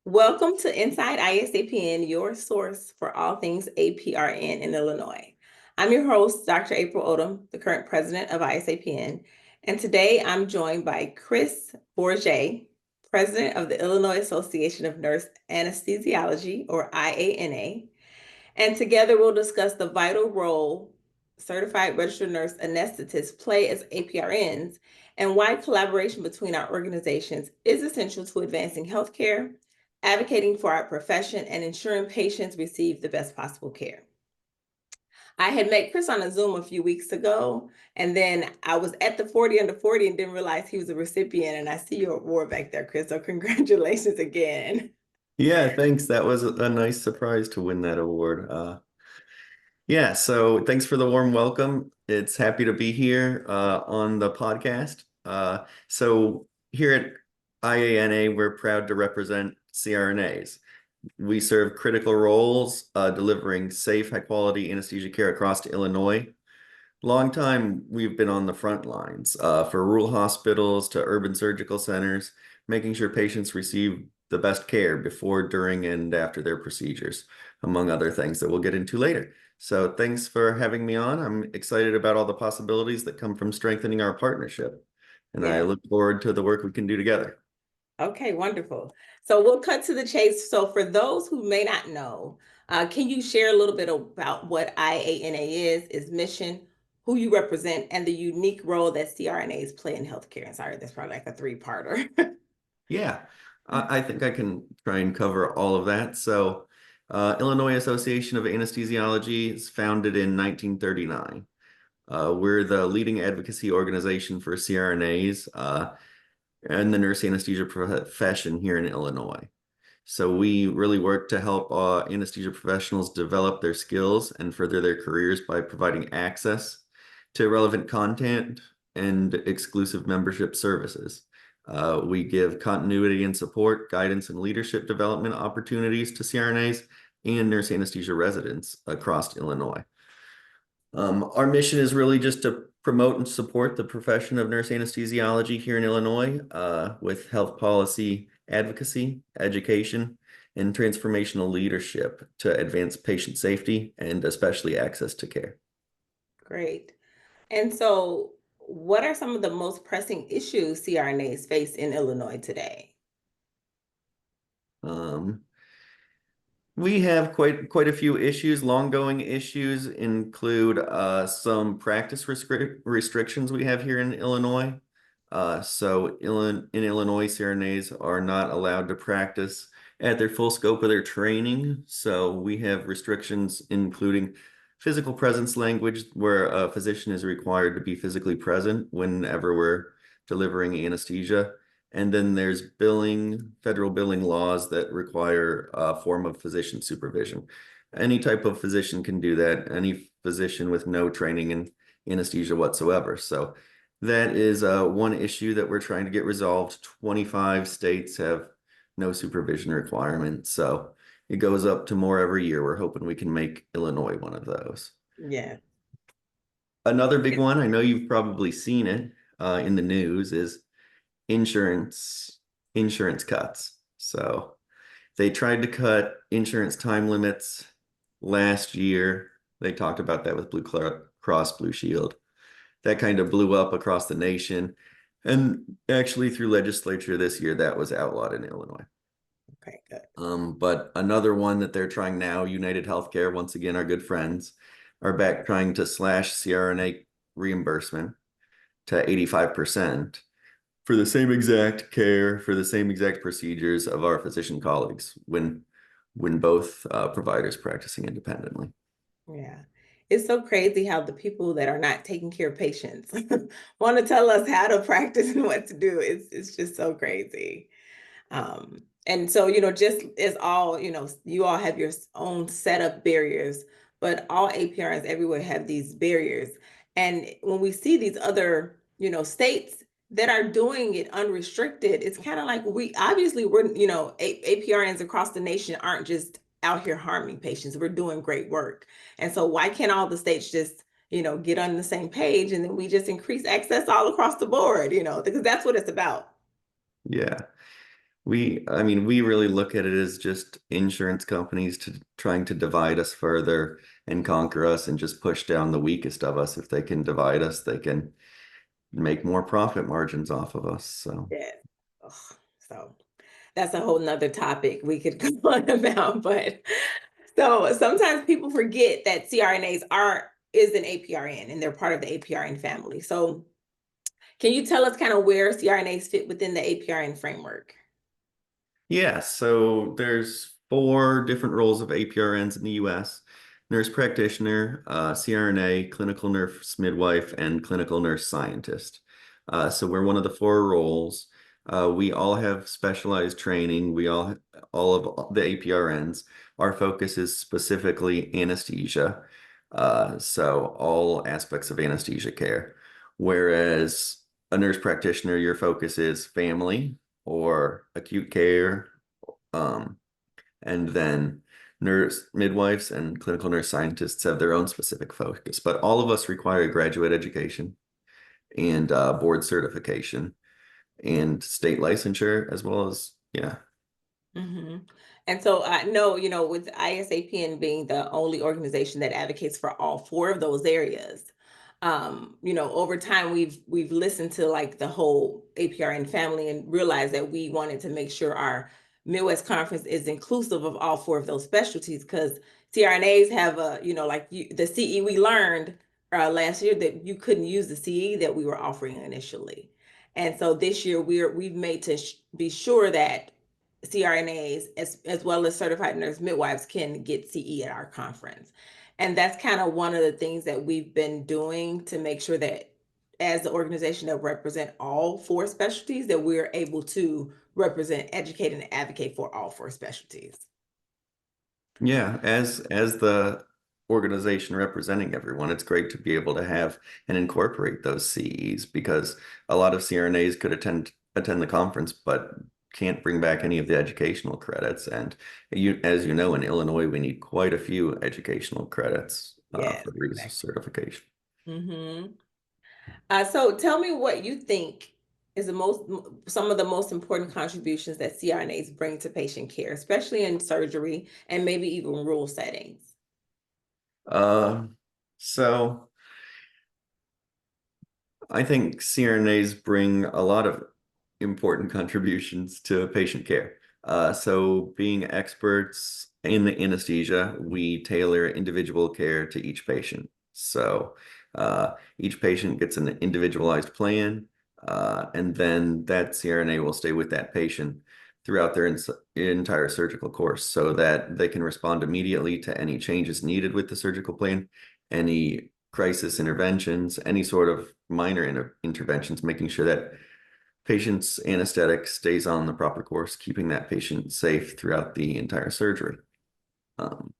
Welcome to Inside ISAPN, your source for all things APRN in Illinois. I'm your host, Dr. April Odom, the current president of ISAPN, and today I'm joined by Chris Bourget, president of the Illinois Association of Nurse Anesthesiology, or IANA, and together we'll discuss the vital role Certified Registered Nurse Anesthetists play as APRNs and why collaboration between our organizations is essential to advancing healthcare, advocating for our profession, and ensuring patients receive the best possible care. I had met Chris on a Zoom a few weeks ago, and then I was at the 40 under 40 and didn't realize he was a recipient, and I see your award back there, Chris, so congratulations again. Yeah, thanks. That was a nice surprise to win that award. Yeah, so thanks for the warm welcome. It's happy to be here on the podcast. So here at IANA, we're proud to represent CRNAs. We serve critical roles, delivering safe, high-quality anesthesia care across Illinois. Long time we've been on the front lines for rural hospitals to urban surgical centers, making sure patients receive the best care before, during, and after their procedures, among other things that we'll get into later. So thanks for having me on. I'm excited about all the possibilities that come from strengthening our partnership, and I look forward to the work we can do together. Okay, wonderful. So we'll cut to the chase. So for those who may not know, can you share a little bit about what IANA is, its mission, who you represent, and the unique role that CRNAs play in healthcare? And sorry, that's probably like a three-parter. Yeah, I think I can try and cover all of that. So, Illinois Association of Anesthesiology is founded in 1939. We're the leading advocacy organization for CRNAs and the nurse anesthesia profession here in Illinois. So we really work to help anesthesia professionals develop their skills and further their careers by providing access to relevant content and exclusive membership services. We give continuity and support, guidance, and leadership development opportunities to CRNAs and nurse anesthesia residents across Illinois. Our mission is really just to promote and support the profession of nurse anesthesiology here in Illinois with health policy advocacy, education, and transformational leadership to advance patient safety and especially access to care. Great. And so what are some of the most pressing issues CRNAs face in Illinois today? We have quite a few issues. Long-going issues include some practice restrictions we have here in Illinois. So in Illinois, CRNAs are not allowed to practice at their full scope of their training. So we have restrictions including physical presence language, where a physician is required to be physically present whenever we're delivering anesthesia. And then there's federal billing laws that require a form of physician supervision. Any type of physician can do that, any physician with no training in anesthesia whatsoever. So that is one issue that we're trying to get resolved. 25 states have no supervision requirement. So it goes up to more every year. We're hoping we can make Illinois one of those. Yeah. Another big one, I know you've probably seen it in the news, is insurance cuts. So they tried to cut insurance time limits last year. They talked about that with Blue Cross Blue Shield. That kind of blew up across the nation. And actually through legislature this year, that was outlawed in Illinois. Okay, good. But another one that they're trying now, United Healthcare, once again, our good friends, are back trying to slash CRNA reimbursement to 85% for the same exact care, for the same exact procedures of our physician colleagues when both providers practicing independently. Yeah. It's so crazy how the people that are not taking care of patients want to tell us how to practice and what to do. It's just so crazy. And so, just as all, you all have your own set of barriers, but all APRNs everywhere have these barriers. And when we see these other, states that are doing it unrestricted, it's kind of like we're, APRNs across the nation aren't just out here harming patients. We're doing great work. And so why can't all the states just, get on the same page and then we just increase access all across the board, because that's what it's about. Yeah. I mean, we really look at it as just insurance companies trying to divide us further and conquer us and just push down the weakest of us. If they can divide us, they can make more profit margins off of us. So, Yeah. Ugh, so that's a whole nother topic we could go on about, but so sometimes people forget that CRNAs is an APRN and they're part of the APRN family. So can you tell us kind of where CRNAs fit within the APRN framework? yeah, so there's four different roles of APRNs in the US: nurse practitioner, CRNA, clinical nurse midwife, and clinical nurse scientist. So we're one of the four roles. We all have specialized training. All of the APRNs, our focus is specifically anesthesia. So all aspects of anesthesia care. Whereas a nurse practitioner, your focus is family or acute care. Um, and then nurse midwives and clinical nurse scientists have their own specific focus. But all of us require graduate education and board certification and state licensure, as well as, yeah. Hmm. And so I know, with ISAPN being the only organization that advocates for all four of those areas, over time we've listened to like the whole APRN family and realized that we wanted to make sure our Midwest conference is inclusive of all four of those specialties because CRNAs have the CE we learned last year that you couldn't use the CE that we were offering initially. And so this year we've made to be sure that CRNAs as well as certified nurse midwives can get CE at our conference. And that's kind of one of the things that we've been doing to make sure that as the organization that represent all four specialties, that we're able to represent, educate, and advocate for all four specialties. Yeah, as the organization representing everyone, it's great to be able to have and incorporate those CEs because a lot of CRNAs could attend the conference but can't bring back any of the educational credits. And as you know, in Illinois, we need quite a few educational credits Yes, for exactly. certification. Hmm. So tell me what you think is some of the most important contributions that CRNAs bring to patient care, especially in surgery and maybe even rural settings. Uh, so I think CRNAs bring a lot of important contributions to patient care. So being experts in anesthesia, we tailor individual care to each patient. So each patient gets an individualized plan, and then that CRNA will stay with that patient throughout their entire surgical course so that they can respond immediately to any changes needed with the surgical plan, any crisis interventions, any sort of minor interventions, making sure that patient's anesthetic stays on the proper course, keeping that patient safe throughout the entire surgery. Um,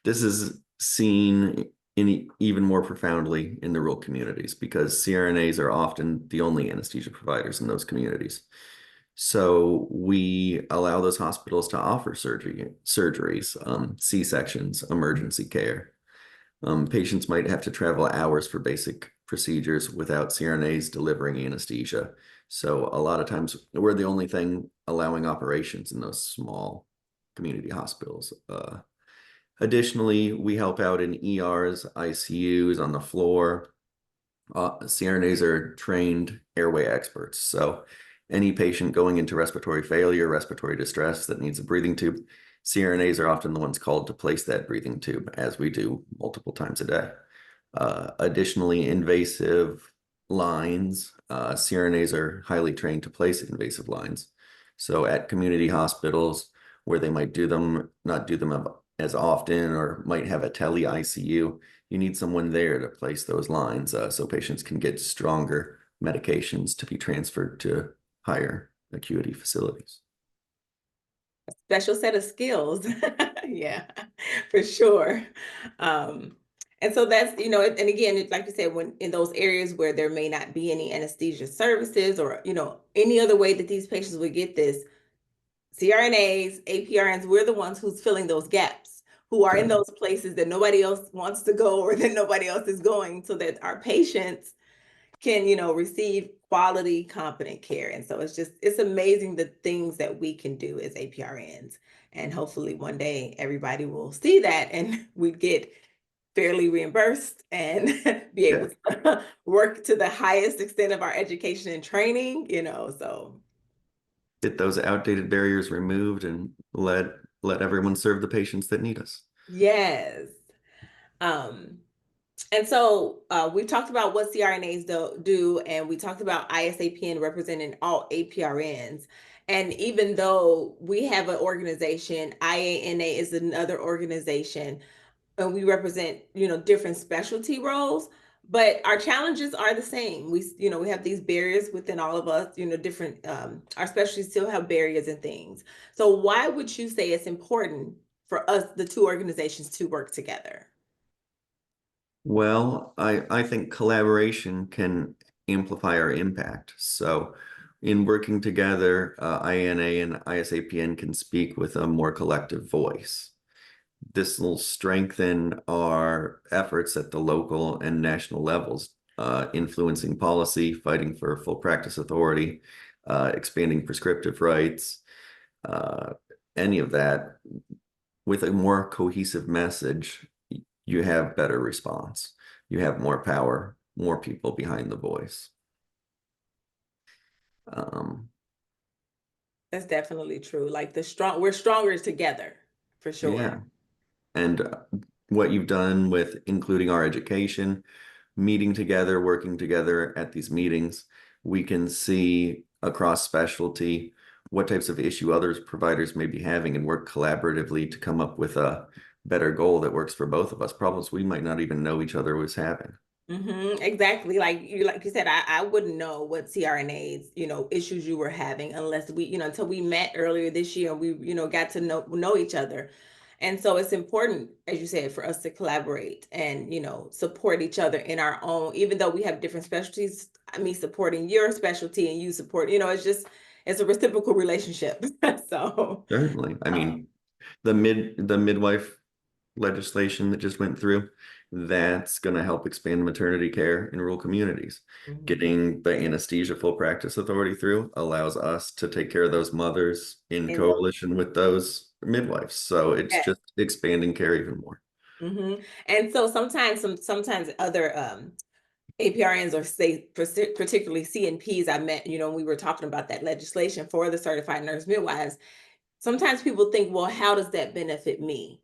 this is seen in even more profoundly in the rural communities because CRNAs are often the only anesthesia providers in those communities. So we allow those hospitals to offer surgeries, C-sections, emergency care. Patients might have to travel hours for basic procedures without CRNAs delivering anesthesia. So a lot of times we're the only thing allowing operations in those small community hospitals. Additionally, we help out in ERs, ICUs, on the floor. CRNAs are trained airway experts. So any patient going into respiratory failure, respiratory distress that needs a breathing tube, CRNAs are often the ones called to place that breathing tube, as we do multiple times a day. Additionally, invasive lines, CRNAs are highly trained to place invasive lines. So at community hospitals where they might not do them as often, or might have a tele ICU, you need someone there to place those lines so patients can get stronger medications to be transferred to higher acuity facilities. Special set of skills. Yeah, for sure. Um, and so that's, and again, like you said, when in those areas where there may not be any anesthesia services or, any other way that these patients would get this, CRNAs, APRNs, we're the ones who's filling those gaps, who are in Right. those places that nobody else wants to go or that nobody else is going, so that our patients can, receive quality, competent care. And so it's amazing the things that we can do as APRNs. And hopefully one day everybody will see that and we get fairly reimbursed and be able to work to the highest extent of our education and training, so. Get those outdated barriers removed and let everyone serve the patients that need us. Yes. Um, And so we talked about what CRNAs do, and we talked about ISAPN representing all APRNs. And even though we have an organization, IANA is another organization, and we represent, different specialty roles, but our challenges are the same. We have these barriers within all of us, different, our specialties still have barriers and things. So why would you say it's important for us, the two organizations, to work together? Well, I think collaboration can amplify our impact. So in working together, INA and ISAPN can speak with a more collective voice. This will strengthen our efforts at the local and national levels, influencing policy, fighting for full practice authority, expanding prescriptive rights, uh, any of that. With a more cohesive message, you have better response. You have more power, more people behind the voice. Um, That's definitely true. Like we're stronger together, for yeah. sure. And what you've done with including our education, meeting together, working together at these meetings, we can see across specialty what types of issue others providers may be having and work collaboratively to come up with a better goal that works for both of us. Problems we might not even know each other was having. Exactly. Like you said, I wouldn't know what CRNAs, issues you were having unless we, until we met earlier this year, we, got to know each other. And so it's important, as you said, for us to collaborate and, support each other in our own, even though we have different specialties, me supporting your specialty and you support, it's a reciprocal relationship. So, Certainly. I um, mean, the midwife legislation that just went through, that's going to help expand maternity care in rural communities. mhm. Getting the anesthesia full practice authority through allows us to take care of those mothers in And those, coalition with those midwives. So it's yeah. just expanding care even more. And so sometimes other APRNs or say particularly CNPs I met, we were talking about that legislation for the certified nurse midwives. Sometimes people think, well, how does that benefit me?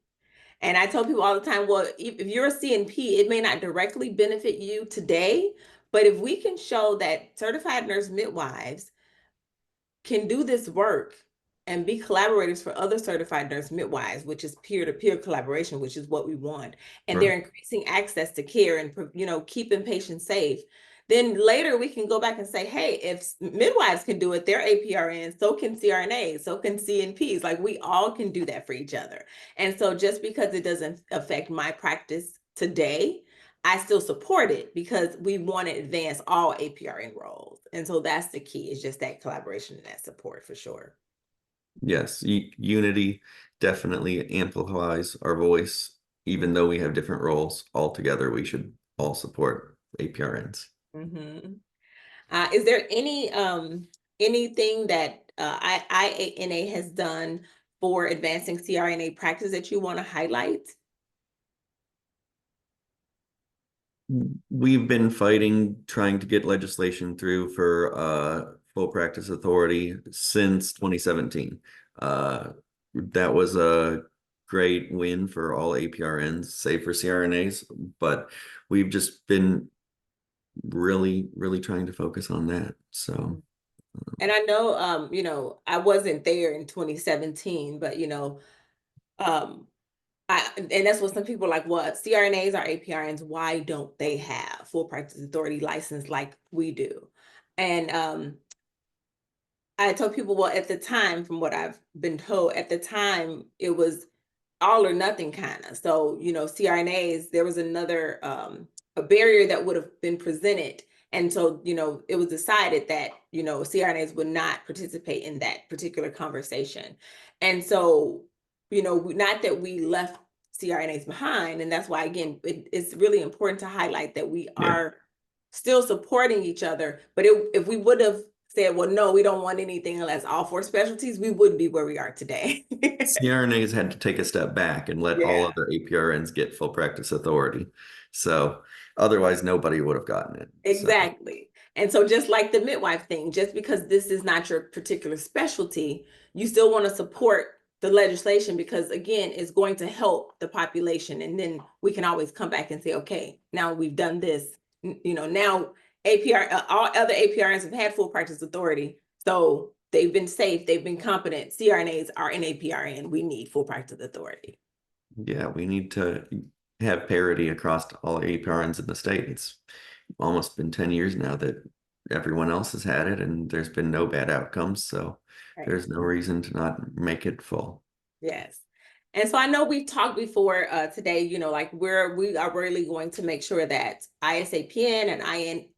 And I tell people all the time, well, if you're a CNP, it may not directly benefit you today, but if we can show that certified nurse midwives can do this work and be collaborators for other certified nurse midwives, which is peer-to-peer collaboration, which is what we want, and Right. they're increasing access to care and keeping patients safe, then later we can go back and say, hey, if midwives can do it, they're APRNs, so can CRNAs, so can CNPs. Like we all can do that for each other. And so just because it doesn't affect my practice today, I still support it because we want to advance all APRN roles. And so that's the key, is just that collaboration and that support for sure. Yes, unity definitely amplifies our voice. Even though we have different roles, all together we should all support APRNs. Mhm. Is there anything that IANA has done for advancing CRNA practice that you want to highlight? We've been fighting, trying to get legislation through for full practice authority since 2017. That was a great win for all APRNs, save for CRNAs, but we've just been really, really trying to focus on that. So, And I know, I wasn't there in 2017, but um, and that's what some people are like, what CRNAs are APRNs, why don't they have full practice authority license like we do? And I told people, well, at the time, from what I've been told, at the time, it was all or nothing kind of. So, CRNAs, there was another a barrier that would have been presented. And so, it was decided that, CRNAs would not participate in that particular conversation. And so, not that we left CRNAs behind. And that's why, again, it's really important to highlight that we yeah, are still supporting each other. But if we would have said, well, no, we don't want anything unless all four specialties, we wouldn't be where we are today. CRNAs had to take a step back and let all Yeah. other APRNs get full practice authority. So otherwise, nobody would have gotten it. So Exactly. And so just like the midwife thing, just because this is not your particular specialty, you still want to support the legislation because again, it's going to help the population. And then we can always come back and say, okay, now we've done this. Now all other APRNs have had full practice authority. So they've been safe, they've been competent. CRNAs are an APRN. We need full practice authority. yeah, we need to have parity across all APRNs in the state. It's almost been 10 years now that everyone else has had it and there's been no bad outcomes. So Right. there's no reason to not make it full. Yes. And so I know we've talked before today, like we are really going to make sure that ISAPN and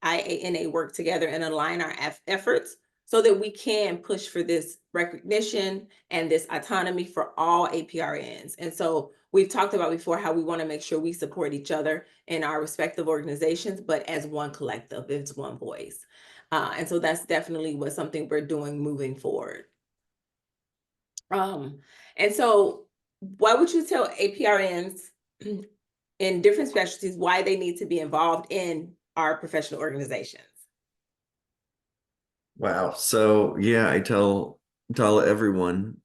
IANA work together and align our efforts so that we can push for this recognition and this autonomy for all APRNs. And so we've talked about before how we want to make sure we support each other in our respective organizations, but as one collective, it's one voice. And so that's definitely something we're doing moving forward. Um, and so why would you tell APRNs in different specialties why they need to be involved in our professional organizations? Wow. So yeah, I tell everyone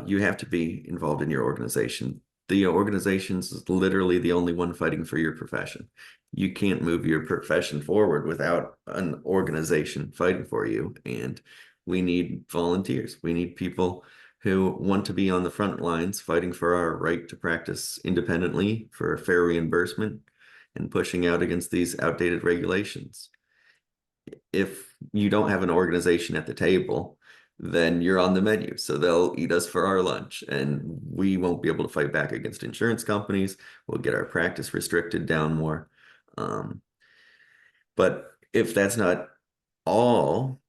you have to be involved in your organization. The organization's is literally the only one fighting for your profession. You can't move your profession forward without an organization fighting for you. And we need volunteers. We need people who want to be on the front lines fighting for our right to practice independently, for fair reimbursement, and pushing out against these outdated regulations. If you don't have an organization at the table, then you're on the menu. So they'll eat us for our lunch, and we won't be able to fight back against insurance companies. We'll get our practice restricted down more. Um, but if that's not all,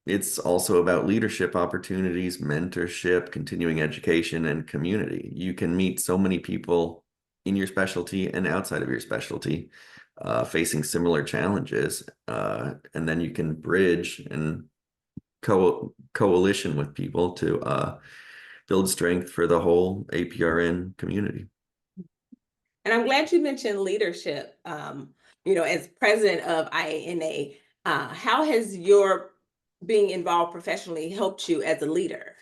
it's also about leadership opportunities, mentorship, continuing education, and community. You can meet so many people in your specialty and outside of your specialty facing similar challenges. And then you can bridge and coalition with people to build strength for the whole APRN community. And I'm glad you mentioned leadership. As president of IANA, how has your being involved professionally helped you as a leader?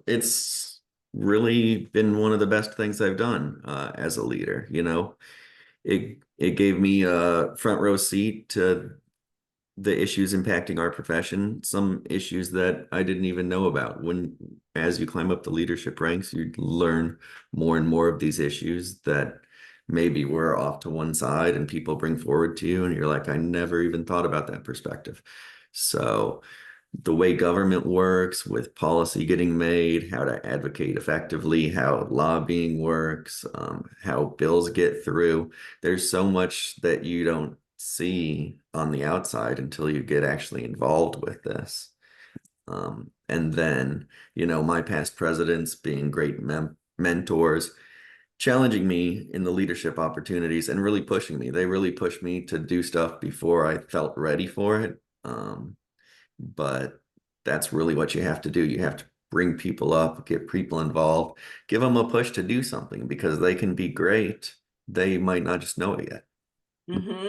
It's really been one of the best things I've done as a leader. It gave me a front row seat to the issues impacting our profession, some issues that I didn't even know about. As you climb up the leadership ranks, you learn more and more of these issues that maybe were off to one side and people bring forward to you, and you're like, I never even thought about that perspective. So the way government works with policy getting made, how to advocate effectively, how lobbying works, how bills get through. There's so much that you don't see on the outside until you get actually involved with this. And then, my past presidents being great mentors, challenging me in the leadership opportunities and really pushing me. They really pushed me to do stuff before I felt ready for it. But that's really what you have to do. You have to bring people up, get people involved, give them a push to do something because they can be great. They might not just know it yet. Mm-hmm.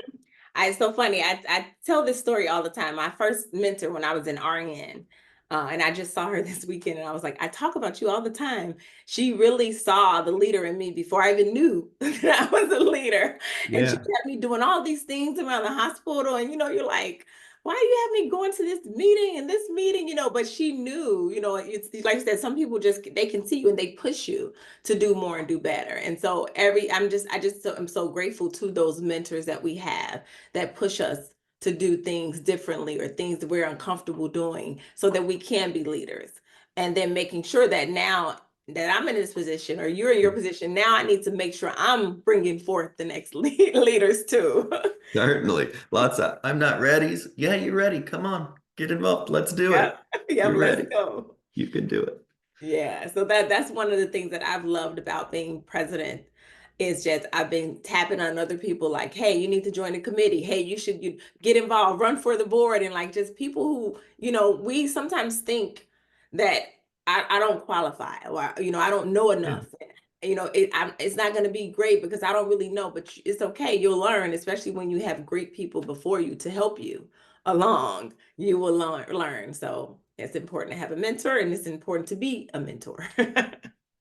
It's so funny. I tell this story all the time. My first mentor when I was in RN, and I just saw her this weekend, and I was like, I talk about you all the time. She really saw the leader in me before I even knew that I was a leader. And she Yeah. kept me doing all these things around the hospital. And you're like, why do you have me going to this meeting and this meeting? But she knew, it's like I said, some people they can see you and they push you to do more and do better. And so I'm so grateful to those mentors that we have that push us to do things differently or things that we're uncomfortable doing so that we can be leaders. And then making sure that now that I'm in this position or you're in your position, now I need to make sure I'm bringing forth the next leaders too. Certainly. I'm not ready. Yeah, you're ready. Come on, get involved. Let's do Yeah, it. yeah, You're let's ready. go. You can do it. Yeah, so that's one of the things that I've loved about being president It's just I've been tapping on other people like, hey, you need to join the committee. Hey, you get involved, run for the board, and like just people who, we sometimes think that I don't qualify, or I don't know Yeah. enough. It's not going to be great because I don't really know, but it's okay. You'll learn, especially when you have great people before you to help you along. You will learn. So it's important to have a mentor, and it's important to be a mentor.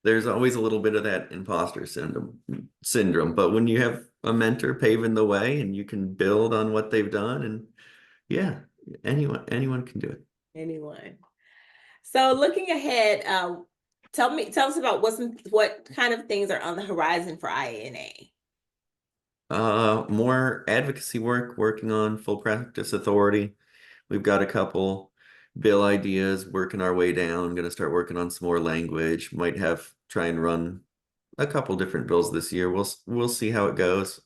There's always a little bit of that imposter syndrome, but when you have a mentor paving the way and you can build on what they've done, and yeah, anyone can do it. Anyone. So looking ahead, tell us about what kind of things are on the horizon for IANA. More advocacy work, working on full practice authority. We've got a couple bill ideas working our way down. Going to start working on some more language. Might try and run a couple different bills this year. We'll see how it goes.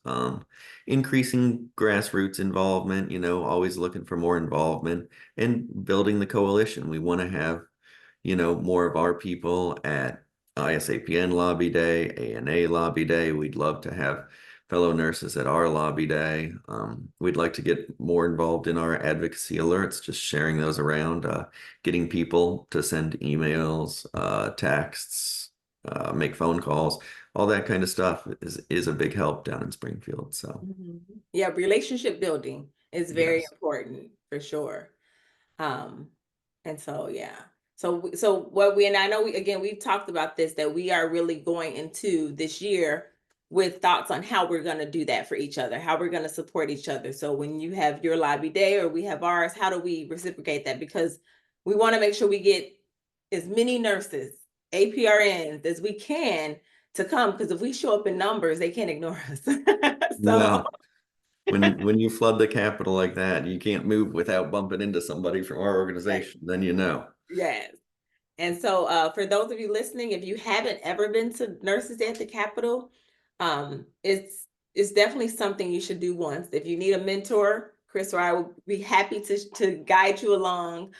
Increasing grassroots involvement, always looking for more involvement and building the coalition. We want to have, more of our people at ISAPN Lobby Day, ANA Lobby Day. We'd love to have fellow nurses at our lobby day. We'd like to get more involved in our advocacy alerts, just sharing those around, getting people to send emails, texts, make phone calls, all that kind of stuff is a big help down in Springfield. So yeah, relationship building is very yes. important for sure. And so yeah. So what and I know we've talked about this, that we are really going into this year with thoughts on how we're going to do that for each other, how we're going to support each other. So when you have your lobby day or we have ours, how do we reciprocate that? Because we want to make sure we get as many nurses, APRNs as we can to come, because if we show up in numbers, they can't ignore us. So No, when you flood the Capitol like that, you can't move without bumping into somebody from our organization. Then yes. And so for those of you listening, if you haven't ever been to Nurses at the Capitol, it's definitely something you should do once. If you need a mentor, Chris or I will be happy to guide you along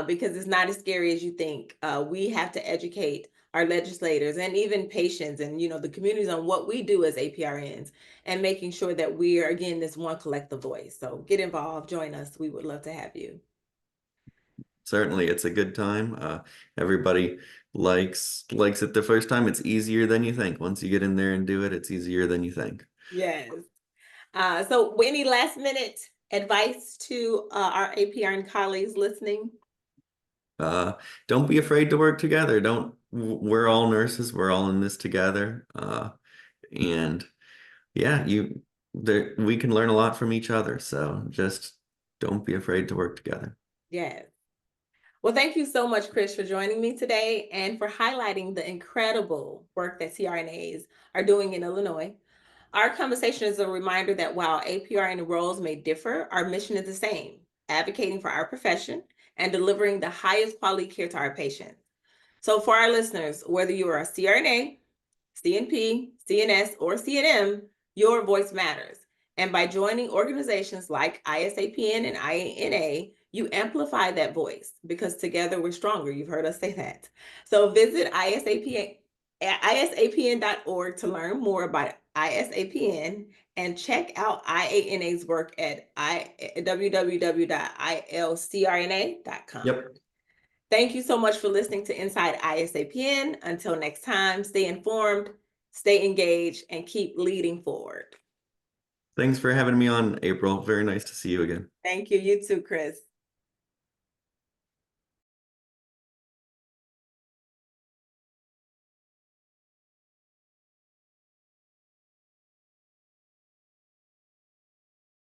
because it's not as scary as you think. We have to educate our legislators and even patients and the communities on what we do as APRNs and making sure that we are, again, this one collective voice. So get involved, join us. We would love to have you. certainly it's a good time. Everybody likes it the first time. It's easier than you think. Once you get in there and do it, it's easier than you think. Yes. So any last minute advice to our APRN colleagues listening? Don't be afraid to work together. We're all nurses. We're all in this together. And yeah, we can learn a lot from each other. So just don't be afraid to work together. Yes. Well, thank you so much, Chris, for joining me today and for highlighting the incredible work that CRNAs are doing in Illinois. Our conversation is a reminder that while APRN roles may differ, our mission is the same: advocating for our profession and delivering the highest quality care to our patients. So for our listeners, whether you are a CRNA, CNP, CNS, or CNM, your voice matters. And by joining organizations like ISAPN and IANA, you amplify that voice because together we're stronger. You've heard us say that. So visit ISAPN.org to learn more about ISAPN and check out IANA's work at www.ilcrna.com. Yep. Thank you so much for listening to Inside ISAPN. Until next time, stay informed, stay engaged, and keep leading forward. Thanks for having me on, April. Very nice to see you again. Thank you. You too, Chris.